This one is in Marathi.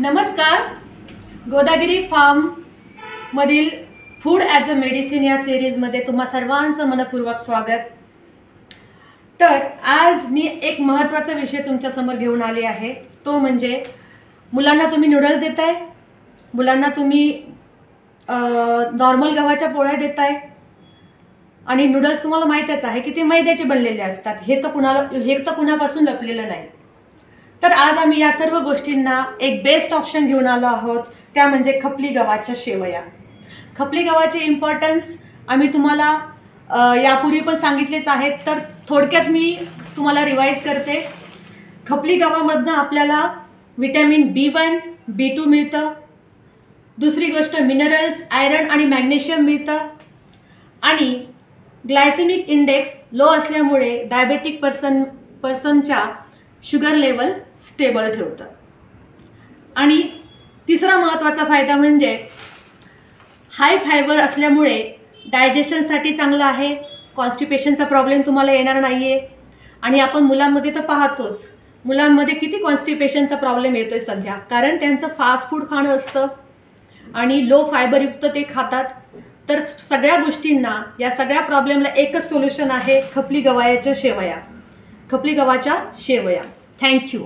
नमस्कार. गोदागिरी फार्म मधील फूड ॲज अ मेडिसिन या सिरीजमध्ये तुम्हा सर्वांचं मनपूर्वक स्वागत. तर आज मी एक महत्त्वाचा विषय तुमच्यासमोर घेऊन आले आहे. तो म्हणजे मुलांना तुम्ही नूडल्स देताय, मुलांना तुम्ही नॉर्मल गव्हाच्या पोळ्या देताय आणि नूडल्स तुम्हाला माहीतच आहे की ते मैद्याचे बनलेले असतात. हे तर कुणापासून लपलेलं नाही. तर आज आम्ही या सर्व गोष्टींना एक बेस्ट ऑप्शन घेऊन आलो आहोत, त्या म्हणजे खपली गव्हाच्या शेवया. खपली गव्हाचे इम्पॉर्टन्स आम्ही तुम्हाला यापूर्वी पण सांगितलेच आहेत, तर थोडक्यात मी तुम्हाला रिवाइज करते. खपली गव्हामधनं आपल्याला विटॅमिन B1, B2 मिळतं. दुसरी गोष्ट मिनरल्स, आयरन आणि मॅग्नेशियम मिळतं. आणि ग्लायसेमिक इंडेक्स लो असल्यामुळे डायबेटिक पर्सनच्या शुगर लेवल स्टेबल ठेवतं. आणि तिसरा महत्त्वाचा फायदा म्हणजे हाय फायबर असल्यामुळे डायजेशनसाठी चांगलं आहे. कॉन्स्टिपेशनचा प्रॉब्लेम तुम्हाला येणार नाही आहे. आणि आपण मुलांमध्ये तर पाहतोच, मुलांमध्ये किती कॉन्स्टिपेशनचा प्रॉब्लेम येतोय सध्या, कारण त्यांचं फास्ट फूड खाणं असतं आणि लो फायबरयुक्त ते खातात. तर सगळ्या गोष्टींना, या सगळ्या प्रॉब्लेमला एकच सोल्युशन आहे, खपली गव्हाच्या शेवया. खपली गव्हाच्या शेवया. थँक्यू.